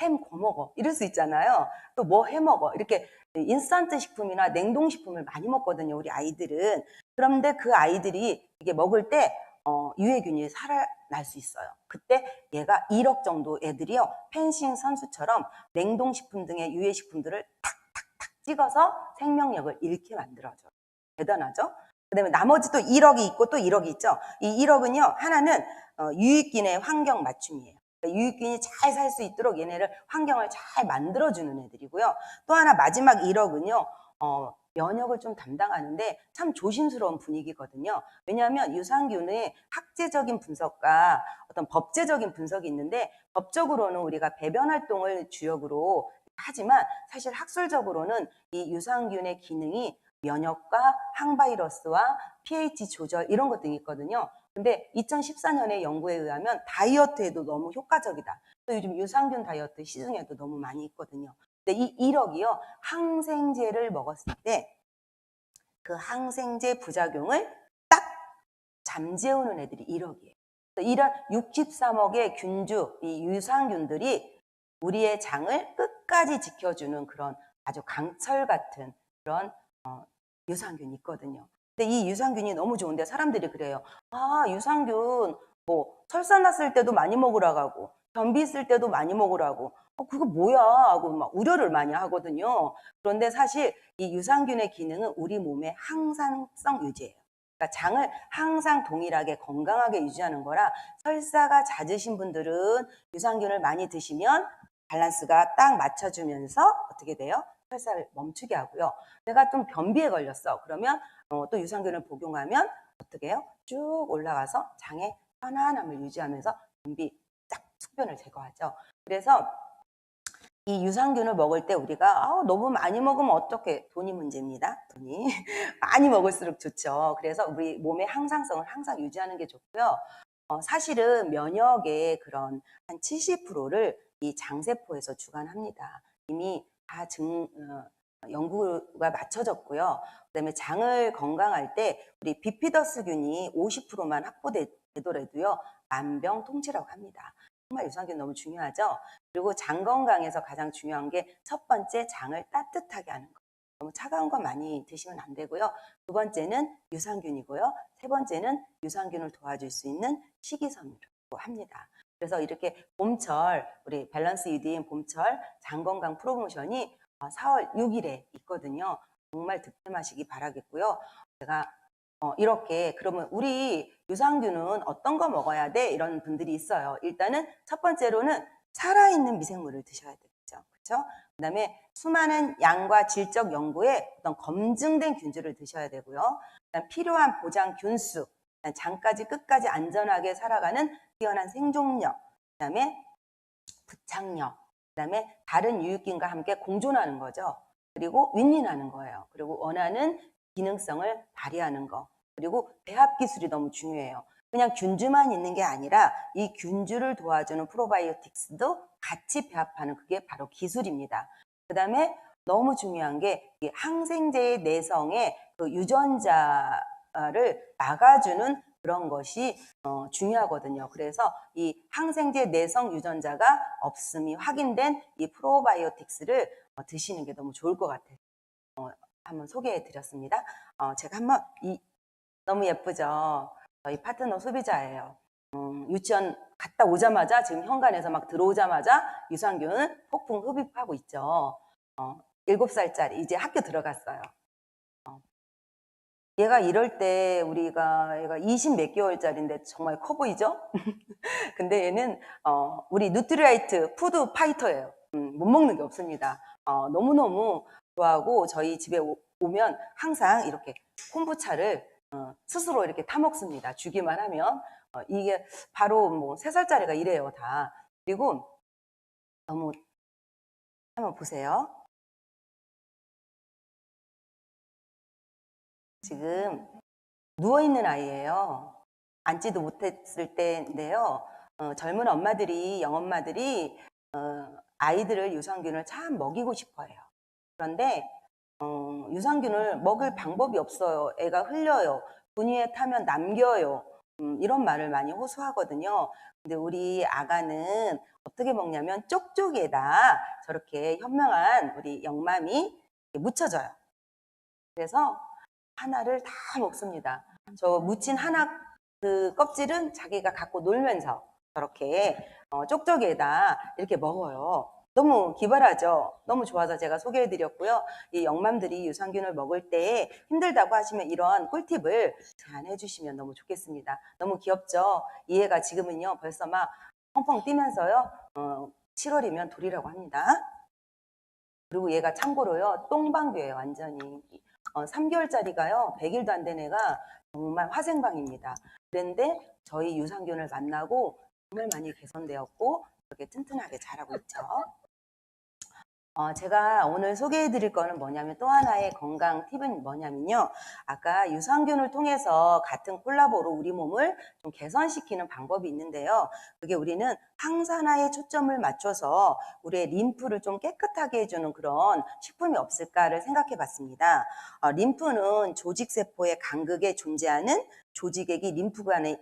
햄 구워 먹어 이럴 수 있잖아요. 또 뭐 해 먹어 이렇게 인스턴트 식품이나 냉동식품을 많이 먹거든요. 우리 아이들은. 그런데 그 아이들이 이게 먹을 때 유해균이 살아날 수 있어요. 그때 얘가 1억 정도 애들이요. 펜싱 선수처럼 냉동식품 등의 유해식품들을 탁탁탁 찍어서 생명력을 잃게 만들어줘요. 대단하죠? 그 다음에 나머지 또 1억이 있고 또 1억이 있죠. 이 1억은요. 하나는 유익균의 환경 맞춤이에요. 그러니까 유익균이 잘 살 수 있도록 얘네를 환경을 잘 만들어주는 애들이고요. 또 하나 마지막 1억은요. 면역을 좀 담당하는데 참 조심스러운 분위기거든요. 왜냐하면 유산균의 학제적인 분석과 어떤 법제적인 분석이 있는데 법적으로는 우리가 배변 활동을 주역으로 하지만 사실 학술적으로는 이 유산균의 기능이 면역과 항바이러스와 pH 조절 이런 것 등이 있거든요. 근데 2014년의 연구에 의하면 다이어트에도 너무 효과적이다. 또 요즘 유산균 다이어트 시중에도 너무 많이 있거든요. 근데 이 1억이요. 항생제를 먹었을 때 그 항생제 부작용을 딱 잠재우는 애들이 1억이에요. 이런 63억의 균주, 이 유산균들이 우리의 장을 끝까지 지켜주는 그런 아주 강철 같은 그런 유산균이 있거든요. 근데 이 유산균이 너무 좋은데 사람들이 그래요. 유산균 뭐 설사 났을 때도 많이 먹으라고 하고 변비 있을 때도 많이 먹으라고 그거 뭐야 하고 막 우려를 많이 하거든요. 그런데 사실 이 유산균의 기능은 우리 몸의 항상성 유지예요. 그러니까 장을 항상 동일하게 건강하게 유지하는 거라 설사가 잦으신 분들은 유산균을 많이 드시면 밸런스가 딱 맞춰주면서 어떻게 돼요? 설사를 멈추게 하고요. 내가 좀 변비에 걸렸어. 그러면 또 유산균을 복용하면 어떻게 해요? 쭉 올라가서 장의 편안함을 유지하면서 변비 쫙 숙변을 제거하죠. 그래서 이 유산균을 먹을 때 우리가 너무 많이 먹으면 어떻게 돈이 문제입니다. 돈이 많이 먹을수록 좋죠. 그래서 우리 몸의 항상성을 항상 유지하는 게 좋고요. 사실은 면역의 그런 한 70%를 이 장세포에서 주관합니다. 이미 다 연구가 맞춰졌고요. 그다음에 장을 건강할 때 우리 비피더스균이 50%만 확보되더라도요. 만병통치라고 합니다. 정말 유산균 너무 중요하죠. 그리고 장 건강에서 가장 중요한 게 첫 번째 장을 따뜻하게 하는 거. 너무 차가운 거 많이 드시면 안 되고요. 두 번째는 유산균이고요. 세 번째는 유산균을 도와줄 수 있는 식이섬유라고 합니다. 그래서 이렇게 봄철 우리 밸런스 유디인 봄철 장건강 프로모션이 4월 6일에 있거든요. 정말 득템하시기 바라겠고요. 제가 이렇게 그러면 우리 유산균은 어떤 거 먹어야 돼? 이런 분들이 있어요. 일단은 첫 번째로는 살아있는 미생물을 드셔야 되겠죠. 그렇죠? 그다음에 수많은 양과 질적 연구에 어떤 검증된 균주를 드셔야 되고요. 그다음 필요한 보장 균수, 장까지 끝까지 안전하게 살아가는 뛰어난 생존력, 그다음에 부착력, 그다음에 다른 유익균과 함께 공존하는 거죠. 그리고 윈윈하는 거예요. 그리고 원하는 기능성을 발휘하는 거. 그리고 배합 기술이 너무 중요해요. 그냥 균주만 있는 게 아니라 이 균주를 도와주는 프로바이오틱스도 같이 배합하는 그게 바로 기술입니다. 그 다음에 너무 중요한 게 항생제의 내성의 그 유전자를 막아주는 그런 것이 중요하거든요. 그래서 이 항생제 내성 유전자가 없음이 확인된 이 프로바이오틱스를 드시는 게 너무 좋을 것 같아요. 한번 소개해 드렸습니다. 제가 한번 너무 예쁘죠? 저희 파트너 소비자예요. 유치원 갔다 오자마자 지금 현관에서 막 들어오자마자 유산균 폭풍 흡입하고 있죠. 7살짜리 이제 학교 들어갔어요. 얘가 이럴 때 얘가 20 몇 개월짜리인데 정말 커 보이죠? 근데 얘는 우리 누트리라이트 푸드 파이터예요. 못 먹는 게 없습니다. 너무너무 좋아하고 저희 집에 오면 항상 이렇게 콤부차를 스스로 이렇게 타 먹습니다. 주기만 하면 이게 바로 뭐 3살짜리가 이래요 다. 그리고 너무 한번 보세요. 지금 누워있는 아이예요. 앉지도 못했을 때인데요. 젊은 엄마들이, 영엄마들이 아이들을 유산균을 참 먹이고 싶어해요. 그런데 유산균을 먹을 방법이 없어요. 애가 흘려요. 분유에 타면 남겨요. 이런 말을 많이 호소하거든요. 근데 우리 아가는 어떻게 먹냐면 쪽쪽이에다 저렇게 현명한 우리 영맘이 묻혀져요. 그래서 하나를 다 먹습니다. 저 묻힌 하나 그 껍질은 자기가 갖고 놀면서 저렇게 쪽쪽이에다 이렇게 먹어요. 너무 기발하죠. 너무 좋아서 제가 소개해드렸고요. 이 영맘들이 유산균을 먹을 때 힘들다고 하시면 이런 꿀팁을 제안해 주시면 너무 좋겠습니다. 너무 귀엽죠. 이 애가 지금은요 벌써 막 펑펑 뛰면서요 7월이면 돌이라고 합니다. 그리고 얘가 참고로요 똥방귀예요 완전히. 3개월짜리가요 100일도 안 된 애가 정말 화생방입니다. 그런데 저희 유산균을 만나고 정말 많이 개선되었고 이렇게 튼튼하게 자라고 있죠. 제가 오늘 소개해 드릴 거는 뭐냐면 또 하나의 건강 팁은 뭐냐면요. 아까 유산균을 통해서 같은 콜라보로 우리 몸을 좀 개선시키는 방법이 있는데요. 그게 우리는 항산화에 초점을 맞춰서 우리의 림프를 좀 깨끗하게 해주는 그런 식품이 없을까를 생각해 봤습니다. 림프는 조직세포의 간극에 존재하는 조직액이 림프관에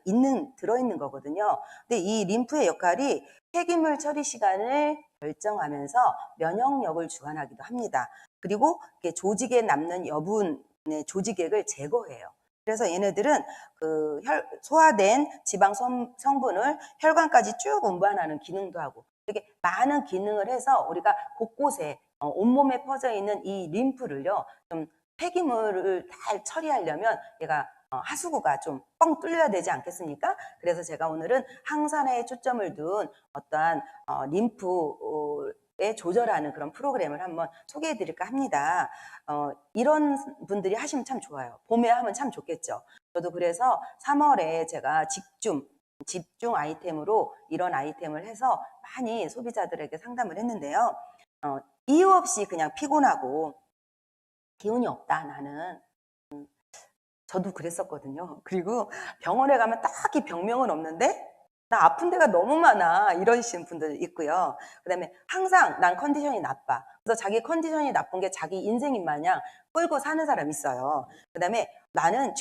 들어있는 거거든요. 근데 이 림프의 역할이 폐기물 처리 시간을 결정하면서 면역력을 주관하기도 합니다. 그리고 조직에 남는 여분의 조직액을 제거해요. 그래서 얘네들은 그 소화된 지방 성분을 혈관까지 쭉 운반하는 기능도 하고 되게 많은 기능을 해서 우리가 곳곳에 온몸에 퍼져 있는 이 림프를요 좀 폐기물을 잘 처리하려면 얘가 하수구가 좀 뻥 뚫려야 되지 않겠습니까? 그래서 제가 오늘은 항산화에 초점을 둔 어떠한 림프에 조절하는 그런 프로그램을 한번 소개해 드릴까 합니다. 이런 분들이 하시면 참 좋아요. 봄에 하면 참 좋겠죠. 저도 그래서 3월에 제가 집중 아이템으로 이런 아이템을 해서 많이 소비자들에게 상담을 했는데요. 이유 없이 그냥 피곤하고 기운이 없다 나는. 저도 그랬었거든요. 그리고 병원에 가면 딱히 병명은 없는데 나 아픈 데가 너무 많아 이러시는 분들 있고요. 그 다음에 항상 난 컨디션이 나빠. 그래서 자기 컨디션이 나쁜 게 자기 인생인 마냥 끌고 사는 사람 있어요. 그 다음에 나는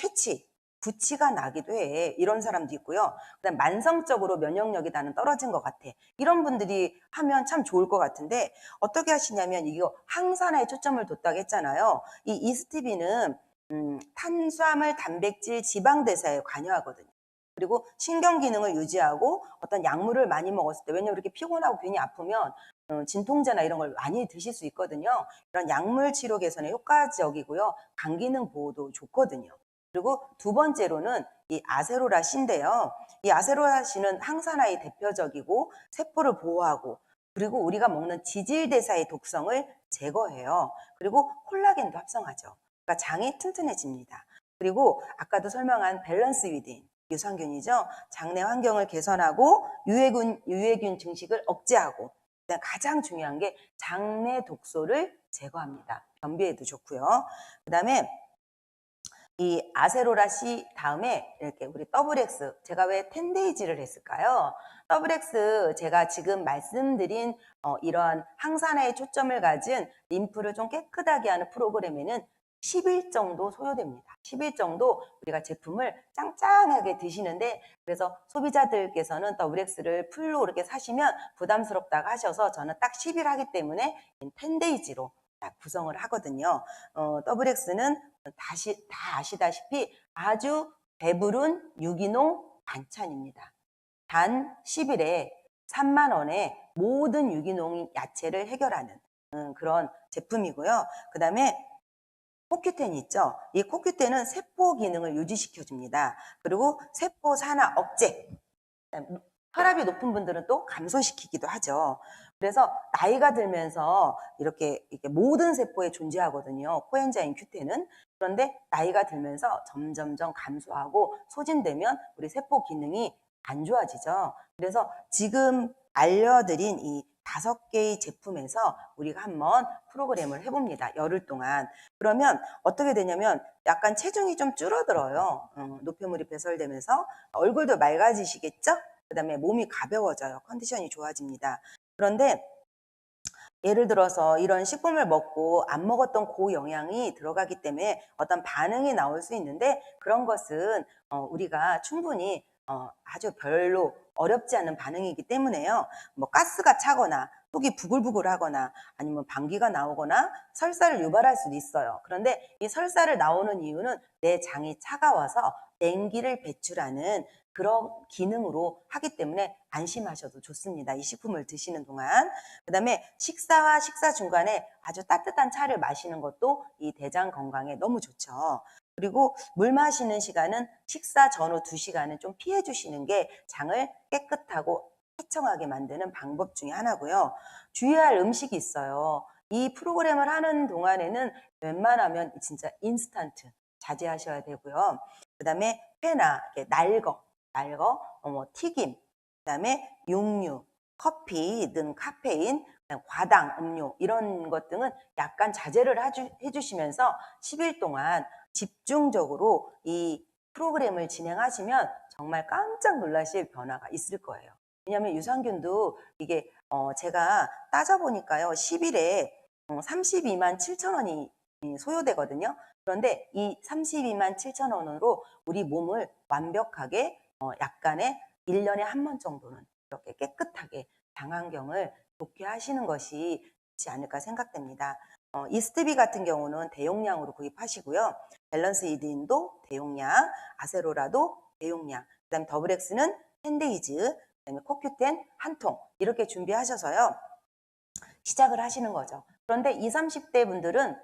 부치가 나기도 해. 이런 사람도 있고요. 그다음 만성적으로 면역력이 나는 떨어진 것 같아. 이런 분들이 하면 참 좋을 것 같은데 어떻게 하시냐면 이거 항산화에 초점을 뒀다고 했잖아요. 이 이스티빈은 탄수화물, 단백질, 지방 대사에 관여하거든요. 그리고 신경 기능을 유지하고 어떤 약물을 많이 먹었을 때 왜냐면 이렇게 피곤하고 괜히 아프면 진통제나 이런 걸 많이 드실 수 있거든요. 이런 약물 치료 개선에 효과적이고요. 간 기능 보호도 좋거든요. 그리고 두 번째로는 이 아세로라씨인데요. 이 아세로라씨는 항산화의 대표적이고 세포를 보호하고 그리고 우리가 먹는 지질대사의 독성을 제거해요. 그리고 콜라겐도 합성하죠. 그러니까 장이 튼튼해집니다. 그리고 아까도 설명한 밸런스 위딘 유산균이죠. 장내 환경을 개선하고 유해균 증식을 억제하고 가장 중요한 게 장내 독소를 제거합니다. 변비에도 좋고요. 그 다음에 이 아세로라씨 다음에 이렇게 우리 더블X 제가 왜 10데이즈를 했을까요? 더블X 제가 지금 말씀드린 이런 항산화에 초점을 가진 림프를 좀 깨끗하게 하는 프로그램에는 10일 정도 소요됩니다. 10일 정도 우리가 제품을 짱짱하게 드시는데, 그래서 소비자들께서는 WX를 풀로 이렇게 사시면 부담스럽다고 하셔서 저는 딱 10일 하기 때문에 10데이즈로 구성을 하거든요. WX는 다 아시다시피 아주 배부른 유기농 반찬입니다. 단 10일에 3만 원에 모든 유기농 야채를 해결하는 그런 제품이고요. 그 다음에 코큐텐이 있죠. 이 코큐텐은 세포 기능을 유지시켜 줍니다. 그리고 세포 산화 억제, 혈압이 높은 분들은 또 감소시키기도 하죠. 그래서 나이가 들면서 이렇게 모든 세포에 존재하거든요. 코엔자임 Q10은. 그런데 나이가 들면서 점점점 감소하고 소진되면 우리 세포 기능이 안 좋아지죠. 그래서 지금 알려드린 이 5개의 제품에서 우리가 한번 프로그램을 해봅니다. 열흘 동안. 그러면 어떻게 되냐면 약간 체중이 좀 줄어들어요. 노폐물이 배설되면서 얼굴도 맑아지시겠죠? 그 다음에 몸이 가벼워져요. 컨디션이 좋아집니다. 그런데 예를 들어서 이런 식품을 먹고 안 먹었던 고영양이 들어가기 때문에 어떤 반응이 나올 수 있는데, 그런 것은 우리가 충분히 아주 별로 어렵지 않은 반응이기 때문에요. 뭐 가스가 차거나 속이 부글부글 하거나 아니면 방귀가 나오거나 설사를 유발할 수도 있어요. 그런데 이 설사를 나오는 이유는 내 장이 차가워서 냉기를 배출하는 그런 기능으로 하기 때문에 안심하셔도 좋습니다. 이 식품을 드시는 동안. 그 다음에 식사와 식사 중간에 아주 따뜻한 차를 마시는 것도 이 대장 건강에 너무 좋죠. 그리고 물 마시는 시간은 식사 전후 2시간은 좀 피해 주시는 게 장을 깨끗하고 쾌청하게 만드는 방법 중에 하나고요. 주의할 음식이 있어요. 이 프로그램을 하는 동안에는 웬만하면 진짜 인스턴트 자제하셔야 되고요. 그 다음에 회나 날거, 튀김, 그 다음에 육류, 커피 등 카페인, 과당, 음료 이런 것 등은 약간 자제를 해주시면서 10일 동안 집중적으로 이 프로그램을 진행하시면 정말 깜짝 놀라실 변화가 있을 거예요. 왜냐하면 유산균도 이게 제가 따져보니까요. 10일에 32만 7천 원이 소요되거든요. 그런데 이 32만 7천 원으로 우리 몸을 완벽하게 약간의 1년에 한 번 정도는 이렇게 깨끗하게 장환경을 좋게 하시는 것이 좋지 않을까 생각됩니다. 이스트비 같은 경우는 대용량으로 구입하시고요. 밸런스 이드인도 대용량, 아세로라도 대용량, 그 다음에 더블엑스는 10데이즈, 그 다음에 코큐텐 한 통 이렇게 준비하셔서요. 시작을 하시는 거죠. 그런데 20, 30대 분들은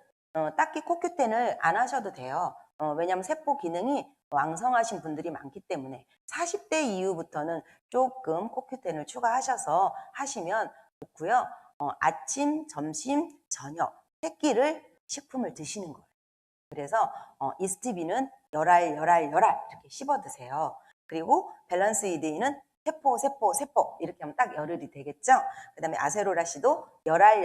딱히 코큐텐을 안 하셔도 돼요. 왜냐하면 세포 기능이 왕성하신 분들이 많기 때문에 40대 이후부터는 조금 코큐텐을 추가하셔서 하시면 좋고요. 아침, 점심, 저녁 세 끼를 식품을 드시는 거예요. 그래서 이스티비는 열알 이렇게 씹어 드세요. 그리고 밸런스 이드는 세포 이렇게 하면 딱 열흘이 되겠죠. 그 다음에 아세로라시도 열알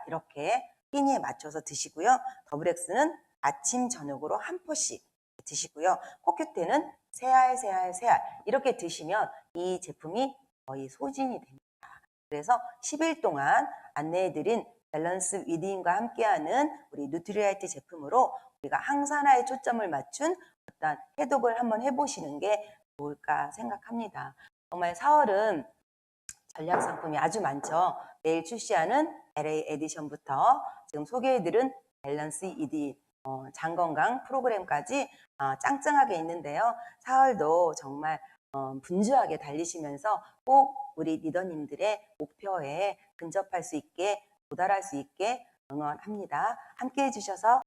이렇게 끼니에 맞춰서 드시고요. 더블엑스는 아침 저녁으로 한 포씩 드시고요. 코큐텐은 세 알 이렇게 드시면 이 제품이 거의 소진이 됩니다. 그래서 10일 동안 안내해드린 밸런스 위드인과 함께하는 우리 누트리라이트 제품으로 우리가 항산화에 초점을 맞춘 어떤 해독을 한번 해보시는 게 좋을까 생각합니다. 정말 4월은 전략 상품이 아주 많죠. 내일 출시하는 LA 에디션부터 지금 소개해드린 밸런스 ED 장건강 프로그램까지 짱짱하게 있는데요. 4월도 정말 분주하게 달리시면서 꼭 우리 리더님들의 목표에 근접할 수 있게 도달할 수 있게 응원합니다. 함께 해주셔서